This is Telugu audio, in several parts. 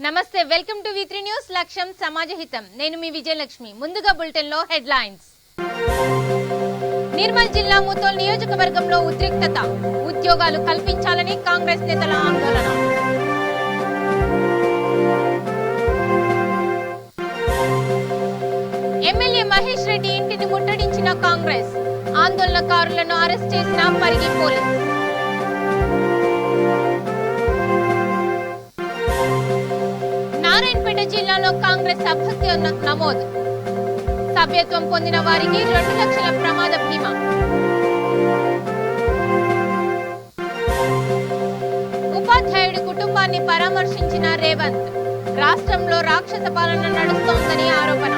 నమస్తే వెల్కమ్ టు V3 న్యూస్ లక్ష్యం సమాజహితం నేను మీ విజయలక్ష్మి ముందుగా బులెటిన్ లో హెడ్లైన్స్ నిర్మల్ జిల్లా ముతోల్ నియోజకవర్గంలో ఉద్రిక్తత ఉద్యోగాలు కల్పించాలని కాంగ్రెస్ నేతల ఆందోళన ఎమ్మెల్యే మహేష్ రెడ్డి ఇంటిని ముట్టడించిన కాంగ్రెస్ ఆందోళనకారులను అరెస్ట్ చేసిన పరిగి పోలీస్ నారాయణపేట జిల్లాలో కాంగ్రెస్ అభ్యర్థి నమోదు సభ్యత్వం పొందిన వారికి 2 లక్షల ప్రమాద బీమా ఉపాధ్యాయుడి కుటుంబాన్ని పరామర్శించిన రేవంత్ రాష్ట్రంలో రాక్షస పాలన నడుస్తోందని ఆరోపణ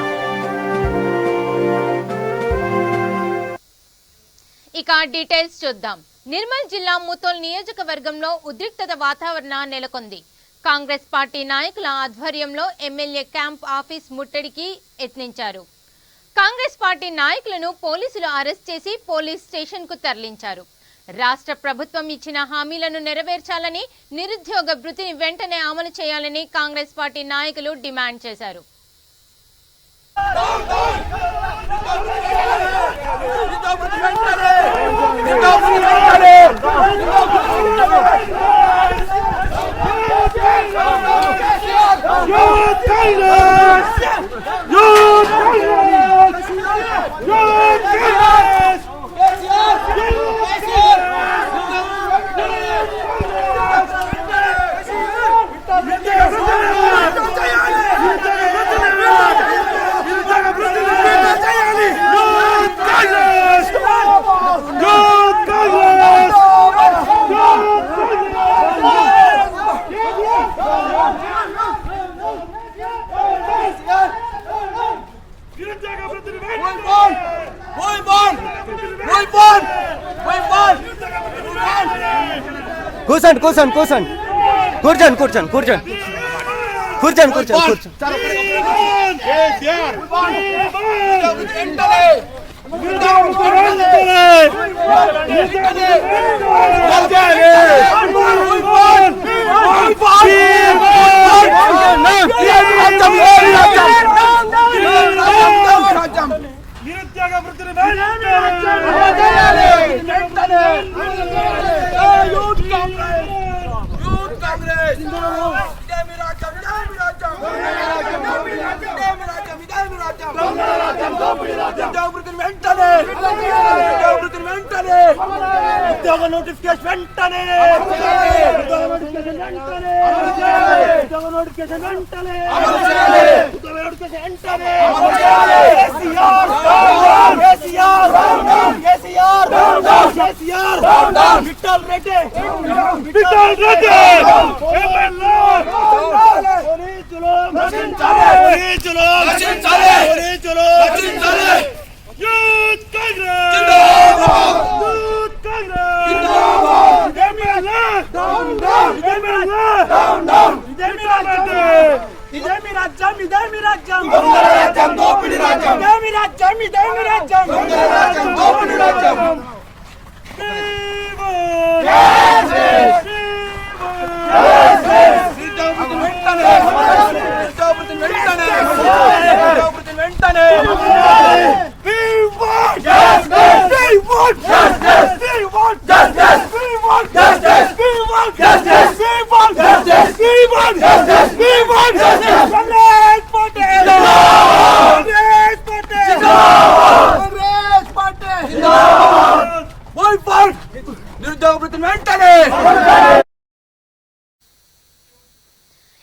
ఇక డీటెయిల్స్ చూద్దాం నిర్మల్ జిల్లా ముతోల్ నియోజకవర్గంలో ఉద్రిక్తత వాతావరణం నెలకొంది కాంగ్రెస్ పార్టీ నాయకుల ఆధ్వర్యంలో ఎమ్మెల్యే క్యాంప్ ఆఫీస్ ముట్టడికి యత్నించారు కాంగ్రెస్ పార్టీ నాయకులను పోలీసులు అరెస్ట్ చేసి పోలీస్ స్టేషన్ కు తరలించారు రాష్ట్ర ప్రభుత్వం ఇచ్చిన హామీలను నెరవేర్చాలని నిరుద్యోగ భృతిని వెంటనే అమలు చేయాలని కాంగ్రెస్ పార్టీ నాయకులు డిమాండ్ చేశారు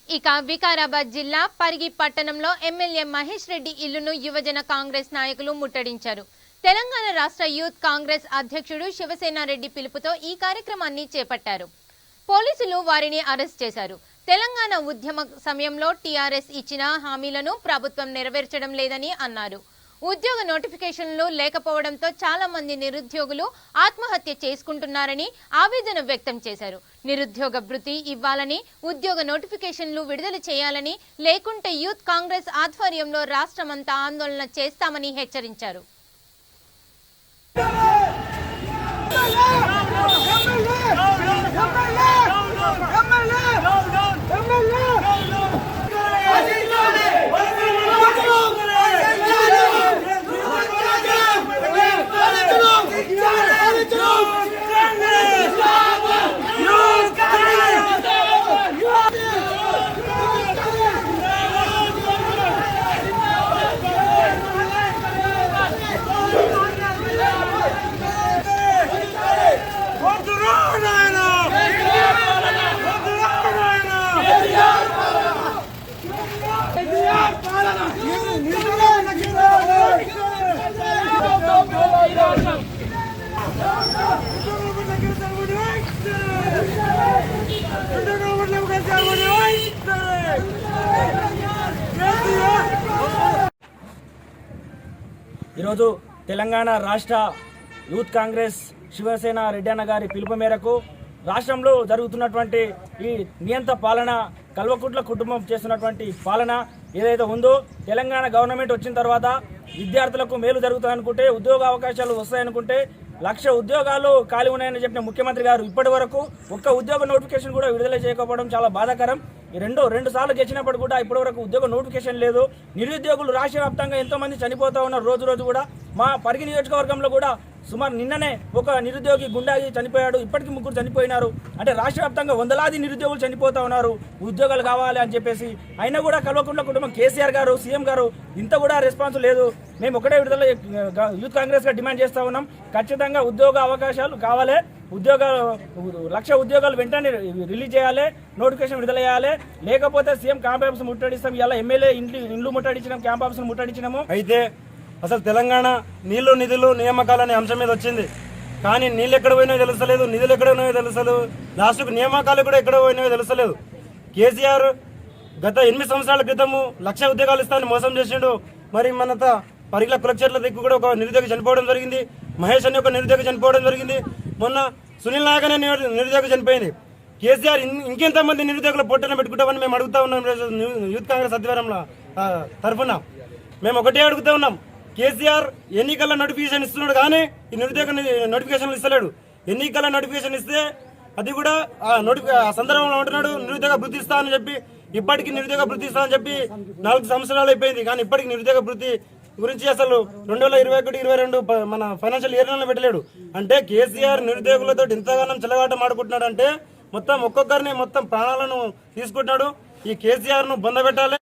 ఇక వికారాబాద్ జిల్లా పరిగి పట్టణంలో ఎమ్మెల్యే మహేష్ రెడ్డి ఇల్లును యువజన కాంగ్రెస్ నాయకులు ముట్టడించారు తెలంగాణ రాష్ట్ర యూత్ కాంగ్రెస్ అధ్యక్షుడు శివసేన రెడ్డి పిలుపుతో ఈ కార్యక్రమాన్ని చేపట్టారు పోలీసులు వారిని అరెస్ట్ చేశారు తెలంగాణ ఉద్యమ సమయంలో టీఆర్ఎస్ ఇచ్చిన హామీలను ప్రభుత్వం నెరవేర్చడం లేదని అన్నారు ఉద్యోగ నోటిఫికేషన్లు లేకపోవడంతో చాలా మంది నిరుద్యోగులు ఆత్మహత్య చేసుకుంటున్నారని ఆవేదన వ్యక్తం చేశారు నిరుద్యోగ భృతి ఇవ్వాలని ఉద్యోగ నోటిఫికేషన్లు విడుదల చేయాలని లేకుంటే యూత్ కాంగ్రెస్ ఆధ్వర్యంలో రాష్ట్రమంతా ఆందోళన చేస్తామని హెచ్చరించారు ఈరోజు తెలంగాణ రాష్ట్ర యూత్ కాంగ్రెస్ శివసేన రెడ్డి అన్న గారి పిలుపు మేరకు రాష్ట్రంలో జరుగుతున్నటువంటి ఈ నియంత పాలన, కల్వకుట్ల కుటుంబం చేస్తున్నటువంటి పాలన ఏదైతే ఉందో, తెలంగాణ గవర్నమెంట్ వచ్చిన తర్వాత విద్యార్థులకు మేలు జరుగుతాయనుకుంటే, ఉద్యోగ అవకాశాలు వస్తాయనుకుంటే 1,00,000 ఉద్యోగాలు ఖాళీ ఉన్నాయని చెప్పిన ముఖ్యమంత్రి గారు ఇప్పటి వరకు ఒక్క ఉద్యోగ నోటిఫికేషన్ కూడా విడుదల చేయకపోవడం చాలా బాధాకరం. రెండు సార్లు గెలిచినప్పుడు కూడా ఇప్పటి వరకు ఉద్యోగ నోటిఫికేషన్ లేదు. నిరుద్యోగులు రాష్ట్ర వ్యాప్తంగా ఎంతో మంది చనిపోతా ఉన్నారు. రోజు కూడా మా పరిగి నియోజకవర్గంలో కూడా సుమారు నిన్ననే ఒక నిరుద్యోగి గుండాగి చనిపోయాడు. ఇప్పటికీ 3 చనిపోయినారు. అంటే రాష్ట్ర వ్యాప్తంగా వందలాది నిరుద్యోగులు చనిపోతా ఉన్నారు ఉద్యోగాలు కావాలి అని చెప్పేసి. అయినా కూడా కల్వకుంట్ల కుటుంబం కేసీఆర్ గారు, సీఎం గారు ఇంత కూడా రెస్పాన్స్ లేదు. మేము ఒకటే విడుదల యూత్ కాంగ్రెస్ గా డిమాండ్ చేస్తా ఉన్నాం. ఖచ్చితంగా ఉద్యోగ అవకాశాలు కావాలి. 1,00,000 ఉద్యోగాలు వెంటనే రిలీజ్ చేయాలి, నోటిఫికేషన్ విడుదల చేయాలి. లేకపోతే సీఎం క్యాంప్ ఆఫీస్ ముట్టడిస్తాం. ఇలా ఎమ్మెల్యే ఇండ్లు ముట్టడించినాం, క్యాంప్ ఆఫీస్ ముట్టడించినాము. అయితే అసలు తెలంగాణ నీళ్లు నిధులు నియామకాలనే అంశం మీద వచ్చింది. కానీ నీళ్ళు ఎక్కడ పోయినాయో తెలుస్తలేదు, నిధులు ఎక్కడ పోయినాయో తెలుస్తలేదు, లాస్ట్కు నియామకాలు కూడా ఎక్కడ పోయినాయో తెలుస్తలేదు. కేసీఆర్ గత 8 సంవత్సరాల క్రితము 1,00,000 ఉద్యోగాలు ఇస్తామని మోసం చేసిండు. మరి మన పరిగిల కులక్షేత్ర దిక్కు కూడా ఒక నిరుద్యోగి చనిపోవడం జరిగింది. మహేష్ అని ఒక నిరుద్యోగి చనిపోవడం జరిగింది. మొన్న సునీల్ నాయక్ అనే నిరుద్యోగి చనిపోయింది. కేసీఆర్ ఇంకెంతమంది నిరుద్యోగుల పొట్టన పెట్టుకుంటామని మేము అడుగుతా ఉన్నాం. యూత్ కాంగ్రెస్ ఆధ్వర్యంలో తరఫున మేము ఒకటే అడుగుతా ఉన్నాం. కేసీఆర్ ఎన్నికల నోటిఫికేషన్ ఇస్తున్నాడు, కానీ ఈ నిరుద్యోగ నోటిఫికేషన్లు ఇస్తలేడు. ఎన్నికల నోటిఫికేషన్ ఇస్తే అది కూడా ఆ సందర్భంలో ఉంటున్నాడు, నిరుద్యోగ వృత్తి ఇస్తా అని చెప్పి. ఇప్పటికీ నిరుద్యోగ వృత్తి ఇస్తా అని చెప్పి 4 సంవత్సరాలు అయిపోయింది, కానీ ఇప్పటికి నిరుద్యోగ వృత్తి గురించి అసలు 2021-22 మన ఫైనాన్షియల్ ఇయర్లో పెట్టలేడు. అంటే కేసీఆర్ నిరుద్యోగులతో ఇంతగానం చెలగాటం ఆడుకుంటున్నాడు. అంటే మొత్తం ఒక్కొక్కరిని మొత్తం ప్రాణాలను తీసుకుంటున్నాడు. ఈ కేసీఆర్ ను బొందబెట్టాలి.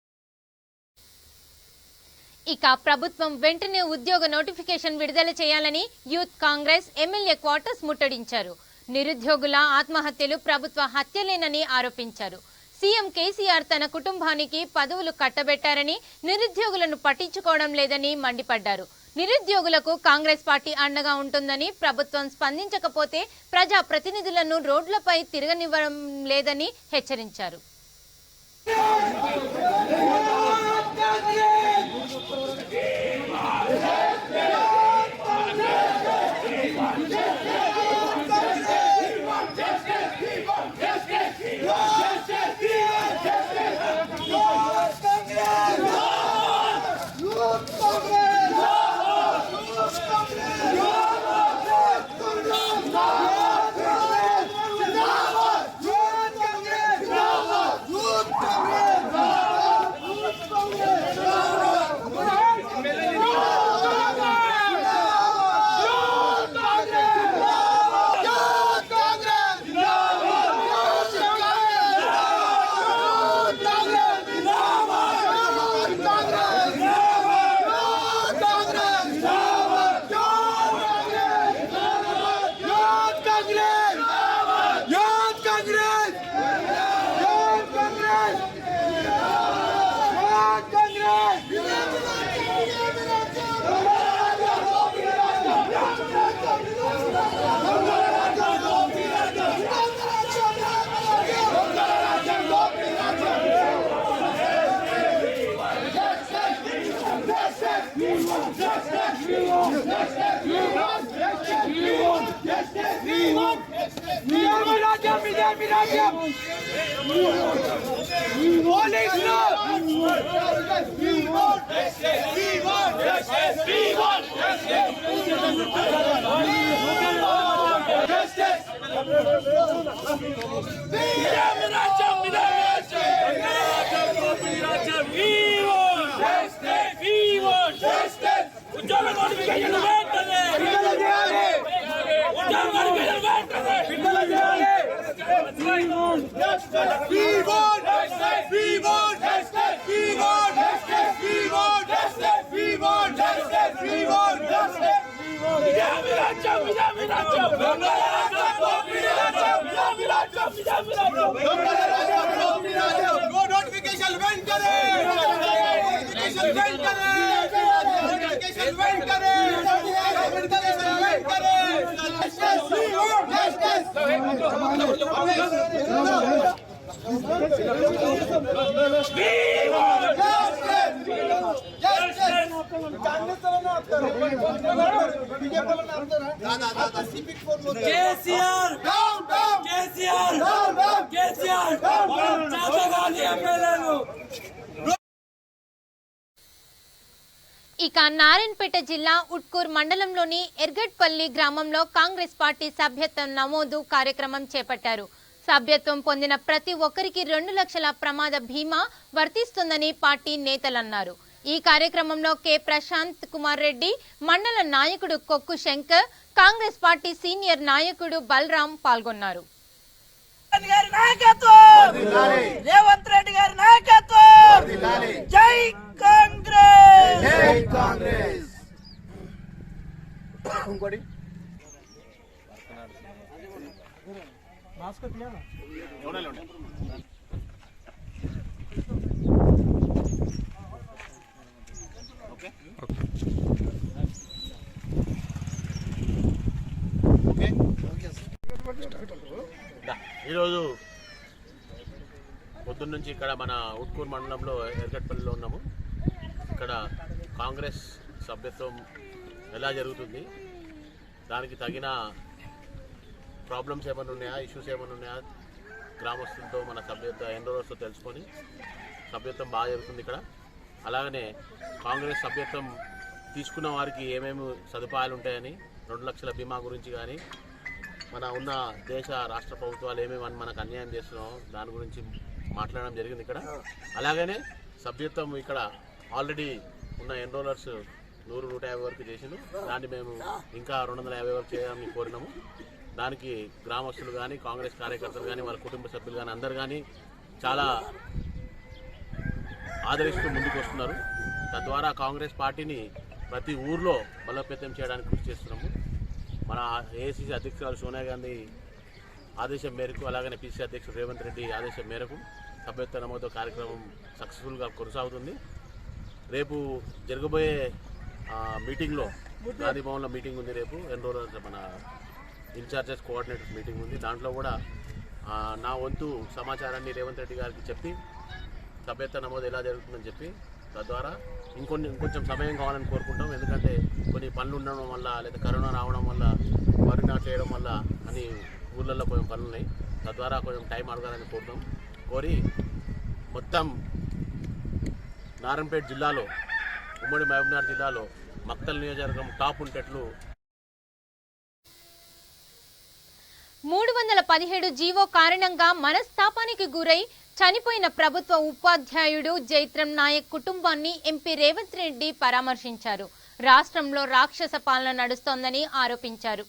ఇక ప్రభుత్వం వెంటనే ఉద్యోగ నోటిఫికేషన్ విడుదల చేయాలని యూత్ కాంగ్రెస్ ఎమ్మెల్యే క్వార్టర్స్ ముట్టడించారు. నిరుద్యోగుల ఆత్మహత్యలు ప్రభుత్వ హత్యలేనని ఆరోపించారు. సీఎం కేసీఆర్ తన కుటుంబానికి పదవులు కట్టబెట్టారని, నిరుద్యోగులను పట్టించుకోవడం లేదని మండిపడ్డారు. నిరుద్యోగులకు కాంగ్రెస్ పార్టీ అండగా ఉంటుందని, ప్రభుత్వం స్పందించకపోతే ప్రజా ప్రతినిధులను రోడ్లపై తిరగనివ్వడం లేదని హెచ్చరించారు. Yes, కేసీఆర్ కేసీఆర్ కేసీఆర్ చాచగాని ఎమ్మెల్యేలు. ఇక నారాయణపేట జిల్లా ఉట్కూర్ మండలంలోని ఎర్గట్పల్లి గ్రామంలో కాంగ్రెస్ పార్టీ సభ్యత్వం నమోదు కార్యక్రమం చేపట్టారు. సభ్యత్వం పొందిన ప్రతి ఒక్కరికి 2 లక్షల ప్రమాద బీమా వర్తిస్తుందని పార్టీ నేతలన్నారు. ఈ కార్యక్రమంలో కె ప్రశాంత్ కుమార్ రెడ్డి, మండల నాయకుడు కొక్కు శంకర్, కాంగ్రెస్ పార్టీ సీనియర్ నాయకుడు బలరాం పాల్గొన్నారు. రేవంత్ రెడ్డి గారి నాయకత్వం. జై కాంగ్రెస్. జై కాంగ్రెస్. ఈరోజు పొద్దున్న నుంచి ఇక్కడ మన ఉట్కూరు మండలంలో ఎర్గట్పల్లిలో ఉన్నాము. ఇక్కడ కాంగ్రెస్ సభ్యత్వం ఎలా జరుగుతుంది, దానికి తగిన ప్రాబ్లమ్స్ ఏమైనా ఉన్నాయా, ఇష్యూస్ ఏమైనా ఉన్నాయా, గ్రామస్తులతో మన సభ్యత్వ ఎన్రోలర్స్తో తెలుసుకొని సభ్యత్వం బాగా జరుగుతుంది ఇక్కడ. అలాగనే కాంగ్రెస్ సభ్యత్వం తీసుకున్న వారికి ఏమేమి సదుపాయాలు ఉంటాయని, 2 లక్షల బీమా గురించి కానీ, మన ఉన్న దేశ రాష్ట్ర ప్రభుత్వాలు ఏమేమి మనకు అన్యాయం చేస్తున్నామో దాని గురించి మాట్లాడడం జరిగింది ఇక్కడ. అలాగనే సభ్యత్వం ఇక్కడ ఆల్రెడీ ఉన్న ఎన్రోలర్స్ 100-150 వరకు చేసిండు. దాన్ని మేము ఇంకా 250 వరకు చేయాలని కోరినాము. దానికి గ్రామస్తులు కానీ, కాంగ్రెస్ కార్యకర్తలు కానీ, వాళ్ళ కుటుంబ సభ్యులు కానీ అందరు కానీ చాలా ఆదరిస్తూ ముందుకు వస్తున్నారు. తద్వారా కాంగ్రెస్ పార్టీని ప్రతి ఊర్లో బలోపేతం చేయడానికి కృషి చేస్తున్నాము. మన ఏఐసిసి అధ్యక్షురాలు సోనియా గాంధీ ఆదేశం మేరకు, అలాగనే పిసిసి అధ్యక్షుడు రేవంత్ రెడ్డి ఆదేశం మేరకు సభ్యత్వ నమోదు కార్యక్రమం సక్సెస్ఫుల్గా కొనసాగుతుంది. రేపు జరగబోయే మీటింగ్లో గాంధీ భవన్లో మీటింగ్ ఉంది. రేపు ఎన్రోలర్ మన ఇన్ఛార్జెస్ కోఆర్డినేటర్స్ మీటింగ్ ఉంది. దాంట్లో కూడా నా వంతు సమాచారాన్ని రేవంత్ రెడ్డి గారికి చెప్పి సభ్యత్వ నమోదు ఎలా జరుగుతుందని చెప్పి, తద్వారా ఇంకొంచెం సమయం కావాలని కోరుకుంటాం. ఎందుకంటే కొన్ని పనులు ఉండడం వల్ల, లేదా కరోనా రావడం వల్ల, వరి నాట్లు చేయడం వల్ల అని ఊళ్ళల్లో కొంచెం పనులు ఉన్నాయి. తద్వారా కొంచెం టైం అడగాలని కోరి మొత్తం నారాయణపేట జిల్లాలో, ఉమ్మడి మహబూబ్నగర్ జిల్లాలో మక్తల్ నియోజకవర్గం టాప్ ఉండేట్లు 317 జీవో కారణంగా మనస్తాపానికి గురై చనిపోయిన ప్రభుత్వ ఉపాధ్యాయుడు జైత్రం నాయక్ కుటుంబాన్ని ఎంపీ రేవంత్ రెడ్డి పరామర్శించారు. రాష్ట్రంలో రాక్షస పాలన నడుస్తోందని ఆరోపించారు.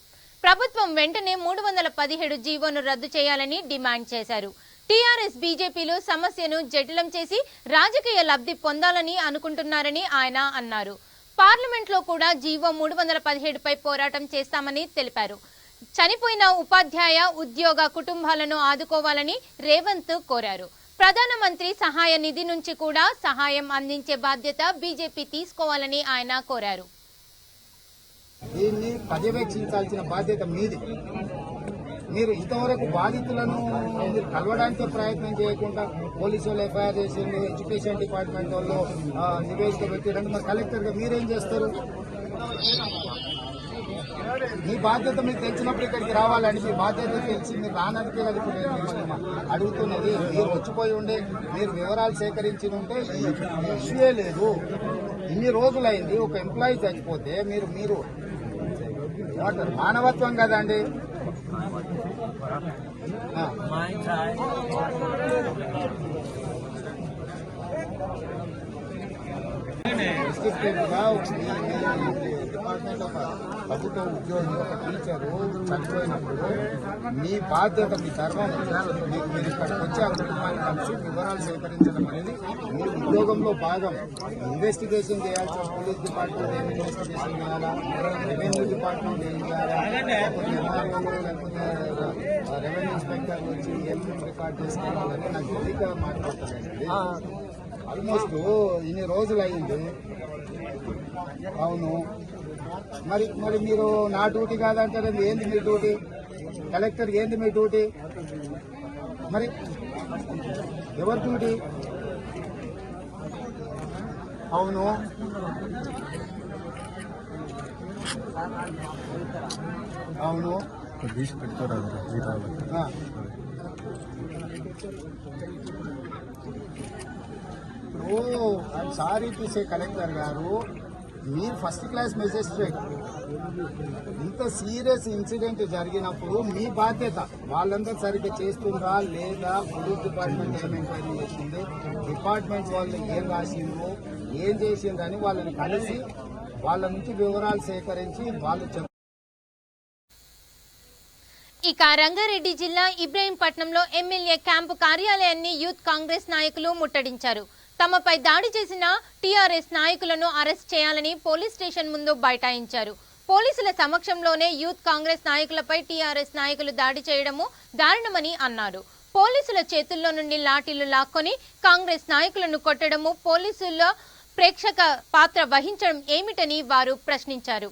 ప్రభుత్వం వెంటనే 317 జీవోను రద్దు చేయాలని డిమాండ్ చేశారు. టీఆర్ఎస్ బీజేపీలు సమస్యను జటిలం చేసి రాజకీయ లబ్ధి పొందాలని అనుకుంటున్నారని ఆయన అన్నారు. పార్లమెంట్లో కూడా జీవో 317పై పోరాటం చేస్తామని తెలిపారు. చనిపోయిన ఉపాధ్యాయ ఉద్యోగ కుటుంబాలను ఆదుకోవాలని రేవంత్ కోరారు. ప్రధానమంత్రి సహాయ నిధి నుంచి కూడా సహాయం అందించే బాధ్యత బీజేపీ తీసుకోవాలని ఆయన కోరారు. దీన్ని పర్యవేక్షించాల్సిన బాధ్యత మీది. మీరు ఇంతవరకు బాధితులను మీరు కలవడానికి ప్రయత్నం చేయకుండా పోలీసు వాళ్ళు ఎఫ్ఐఆర్ చేసిండు, ఎడ్యుకేషన్ డిపార్ట్మెంట్ వాళ్ళు నివేదిక పెట్టారంటే మరి కలెక్టర్గా మీరేం చేస్తారు? మీ బాధ్యత మీకు తెలిసినప్పుడు ఇక్కడికి రావాలండి. మీ బాధ్యత తెలిసి మీరు రానందుకే కదా ఇప్పుడు నేను అడుగుతున్నది. మీరు వచ్చిపోయి ఉండే మీరు వివరాలు సేకరించి ఉంటే ఈ ఇష్యూయే లేదు. ఇన్ని రోజులైంది ఒక ఎంప్లాయీ చచ్చిపోతే మీరు మానవత్వం కదండి. డిపార్ట్మెంట్ ఒక ప్రభుత్వ ఉద్యోగి, ఒక టీచరు చనిపోయినప్పుడు మీ బాధ్యత, మీ ధర్మం, మీరు ఇక్కడికి వచ్చి ఆ కుటుంబాన్ని కలిసి వివరాలు సేకరించడం అనేది మీ ఉద్యోగంలో భాగం. ఇన్వెస్టిగేషన్ చేయాల్సిన పోలీస్ డిపార్ట్మెంట్ ఏం ఇన్వెస్టిగేషన్ చేయాలా, రెవెన్యూ డిపార్ట్మెంట్ ఏం చేయాలా, లేకపోతే ఎంఆర్ఓలు లేకపోతే రెవెన్యూ ఇన్స్పెక్టర్ వచ్చి ఏం రికార్డ్ చేసుకోవాలని నాకు తెలియక మాట్లాడుతున్నానండి. ఆల్మోస్ట్ ఇన్ని రోజులు అయింది. అవును, మరి మీరు నా డ్యూటీ కాదంటారు. ఏంది మీ డ్యూటీ? కలెక్టర్ ఏంది మీ డ్యూటీ? మరి ఎవరి డ్యూటీ? అవును, అవును. ఆ. ఇప్పుడు I'm sorry to say collector గారు, మీరు ఫస్ట్ క్లాస్ మెజిస్ట్రేట్. ఇంత సీరియస్ ఇన్సిడెంట్ జరిగినప్పుడు మీ బాధ్యత వాళ్ళందరూ సరిగ్గా చేస్తుందా లేదా, పోలీస్ డిపార్ట్మెంట్ ఏం ఎంక్వైరీ చేసింది, డిపార్ట్మెంట్ వాళ్ళు ఏం రాసిండ్రు, ఏం చేసిండ్రని వాళ్ళని కలిసి వాళ్ళ నుంచి వివరాలు సేకరించి వాళ్ళు ఇక రంగారెడ్డి జిల్లా ఇబ్రహీంపట్నంలో ఎమ్మెల్యే క్యాంపు కార్యాలయాన్ని యూత్ కాంగ్రెస్ నాయకులు ముట్టడించారు. తమపై దాడి చేసిన టీఆర్ఎస్ నాయకులను అరెస్ట్ చేయాలని పోలీస్ స్టేషన్ ముందు బైఠాయించారు. పోలీసుల సమక్షంలోనే యూత్ కాంగ్రెస్ నాయకులపై టీఆర్ఎస్ నాయకులు దాడి చేయడము దారుణమని అన్నారు. పోలీసుల చేతుల్లో నుండి లాఠీలు లాక్కొని కాంగ్రెస్ నాయకులను కొట్టడము, పోలీసుల ప్రేక్షక పాత్ర వహించడం ఏమిటని వారు ప్రశ్నించారు.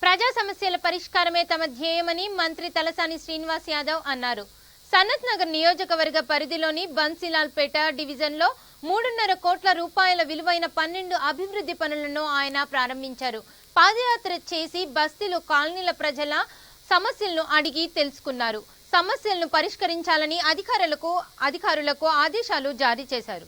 ప్రజా సమస్యల పరిష్కారమే తమ ధ్యేయమని మంత్రి తలసాని శ్రీనివాస్ యాదవ్ అన్నారు. సనత్ నగర్ నియోజకవర్గ పరిధిలోని బన్సీలాల్పేట డివిజన్లో 3.5 కోట్ల రూపాయల విలువైన 12 అభివృద్ధి పనులను ఆయన ప్రారంభించారు. పాదయాత్ర చేసి బస్తీలు కాలనీల ప్రజల సమస్యలను అడిగి తెలుసుకున్నారు. సమస్యలను పరిష్కరించాలని అధికారులకు ఆదేశాలు జారీ చేశారు.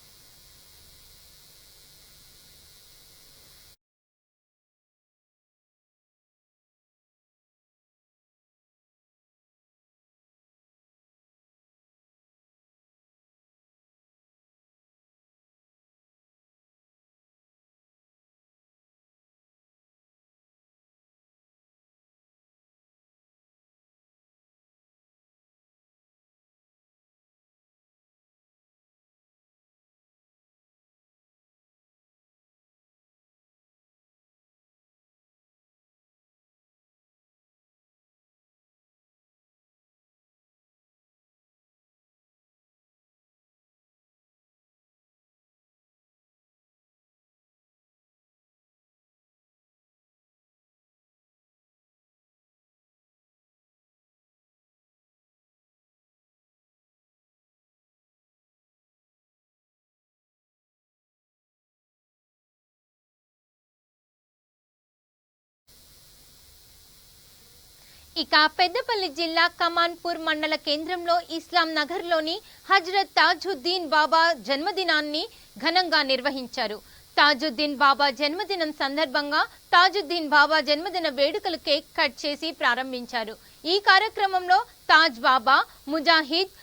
ఇక పెద్దపల్లి జిల్లా కమాన్పూర్ మండల కేంద్రంలో ఇస్లాం నగర్లోని హజ్రత్ తాజుద్దీన్ బాబా జన్మదినాన్ని ఘనంగా నిర్వహించారు. తాజుద్దీన్ బాబా జన్మదినం సందర్భంగా తాజుద్దీన్ బాబా జన్మదిన వేడుకలు కేక్ కట్ చేసి ప్రారంభించారు. ఈ కార్యక్రమంలో తాజ్ బాబా, ముజాహిద్,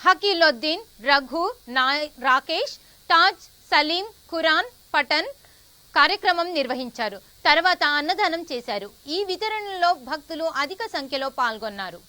హకీలుద్దీన్, రఘు, రాకేష్, తాజ్, సలీం, ఖురాన్, పఠన్ కార్యక్రమం నిర్వహించారు. తర్వాత అన్నదానం చేశారు. ఈ వితరణలో భక్తులు అధిక సంఖ్యలో పాల్గొన్నారు.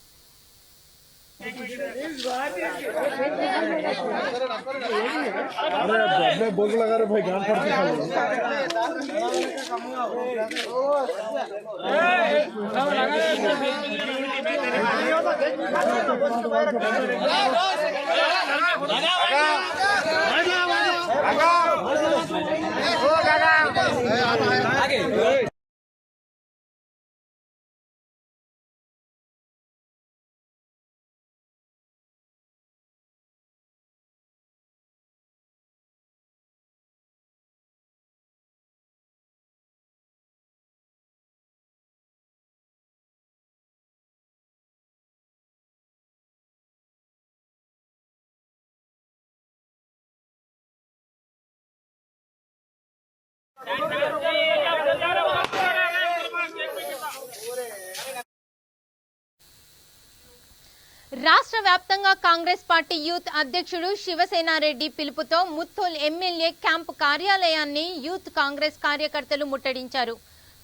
రాష్ట్ర వ్యాప్తంగా కాంగ్రెస్ పార్టీ యూత్ అధ్యక్షుడు శివసేనారెడ్డి పిలుపుతో ముత్తోల్ ఎమ్మెల్యే క్యాంపు కార్యాలయాన్ని యూత్ కాంగ్రెస్ కార్యకర్తలు ముట్టడించారు.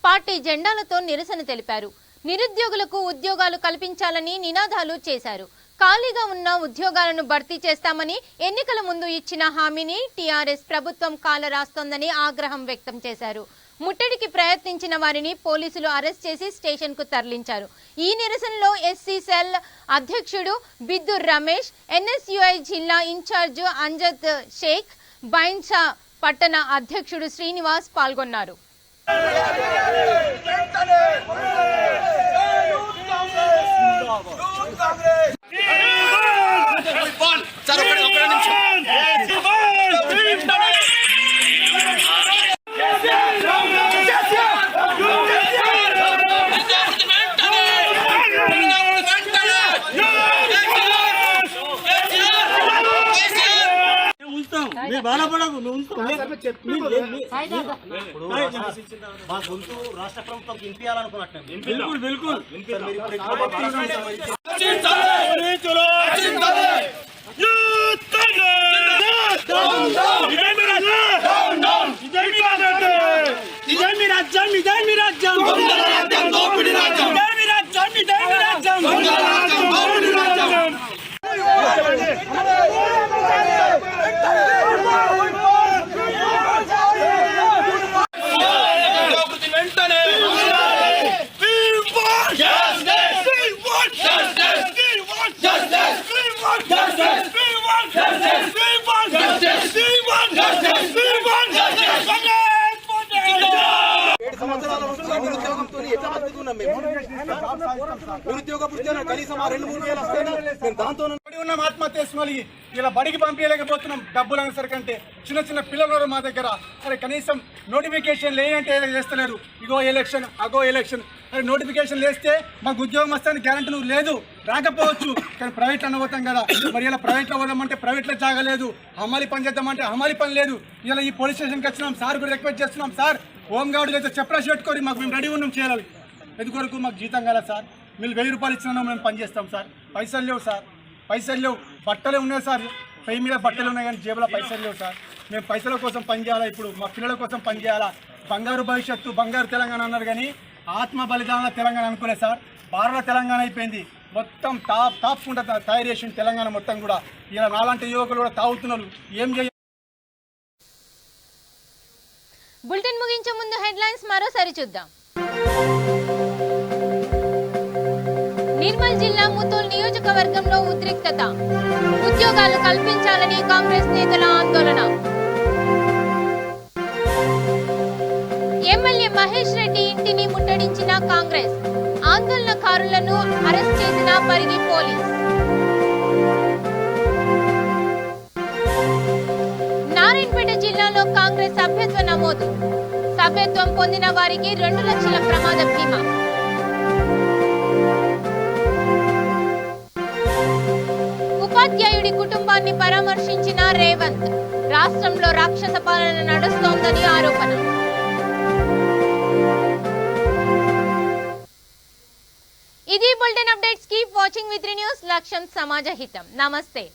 పార్టీ జెండాలతో నిరసన తెలిపారు. నిరుద్యోగులకు ఉద్యోగాలు కల్పించాలని నినాదాలు చేశారు. ఖాళీగా ఉన్న ఉద్యోగాలను భర్తీ చేస్తామని ఎన్నికల ముందు ఇచ్చిన హామీని టీఆర్ఎస్ ప్రభుత్వం కాలరాస్తోందని ఆగ్రహం వ్యక్తం చేశారు. ముట్టడికి ప్రయత్నించిన వారిని పోలీసులు అరెస్ట్ చేసి స్టేషన్ కు తరలించారు. ఈ నిరసనలో ఎస్సీ సెల్ అధ్యక్షుడు బిద్దుర్ రమేష్, ఎన్ఎస్యుఐ జిల్లా ఇన్ఛార్జ్ అంజద్ షేక్, బైన్సా పట్టణ అధ్యక్షుడు శ్రీనివాస్ పాల్గొన్నారు. మా గొంతు రాష్ట్ర ప్రభుత్వం వినిపించాలనుకున్నట్టు బిల్కుల్ ఆత్మహత్య ఇలా బడికి పంపించలేకపోతున్నాం. డబ్బులు అనేసరికంటే చిన్న చిన్న పిల్లలు మా దగ్గర అరే కనీసం నోటిఫికేషన్ లేదంటే చేస్తలేరు. ఇగో ఎలక్షన్ అగో ఎలక్షన్ అరే నోటిఫికేషన్ వేస్తే మాకు ఉద్యోగం వస్తానికి గ్యారంటీ నువ్వు లేదు, రాకపోవచ్చు. కానీ ప్రైవేట్ అనబోతాం కదా, మరి ఇలా ప్రైవేట్లో పోదామంటే ప్రైవేట్లో జాగలేదు, హమాలి పని చేద్దామంటే హమాలి పని లేదు. ఇలా ఈ పోలీస్ స్టేషన్కి వచ్చినాం, సార్ కూడా రిక్వెస్ట్ చేస్తున్నాం, సార్ హోంగార్డు లేదా చెప్పరాసి పెట్టుకోరి, మాకు మేము రెడీ ఉన్నాం చేయాలి. ఎందుకొరకు మాకు జీతం కదా సార్, మీరు 1000 రూపాయలు ఇచ్చినా మేము పని చేస్తాం సార్. పైసలు లేవు సార్, పైసలు లేవు. బట్టలే ఉన్నాయి సార్, పై మీద బట్టలు ఉన్నాయి కానీ జేబులో పైసలు లేవు సార్. మేము పైసల కోసం పని చేయాలా, ఇప్పుడు మా పిల్లల కోసం పని చేయాలా. బంగారు భవిష్యత్తు, బంగారు తెలంగాణ అన్నారు కానీ ఆత్మ బలిదాన తెలంగాణ అనుకోలేదు సార్. బారల తెలంగాణ అయిపోయింది. మొత్తం తాపుకుంటా తయారు చేసిన తెలంగాణ మొత్తం కూడా. ఇలా నాలాంటి యువకులు కూడా తాగుతున్నారు. ఏం చేయాలి? బులెటిన్ ముగించే ముందు హెడ్లైన్స్ మరోసారి చూద్దాం. నిర్మల్ జిల్లా ముతోల్ నియోజకవర్గంలో ఉద్రిక్తత, ఉద్యోగాలు కల్పించాలని కాంగ్రెస్ నేతల ఆందోళన. ఎమ్మెల్యే మహేష్ రెడ్డి ఇంటిని ముట్టడించిన కాంగ్రెస్, ఆందోళనకారులను అరెస్ట్ చేసిన పరిగి పోలీస్. నారాయణపేట జిల్లాలో కాంగ్రెస్ సభ్యత్వ నమోదు, సభ్యత్వం పొందిన వారికి 2 లక్షల ప్రమాద బీమా. ఉపాధ్యాయుడి కుటుంబాన్ని పరామర్శించిన రేవంత్. రాష్ట్రంలో రాక్షస పాలన నడుస్తోందని ఆరోపణ. ఇది bulletin updates. Keep watching with news. లక్ష్యం సమాజ హితం. నమస్తే.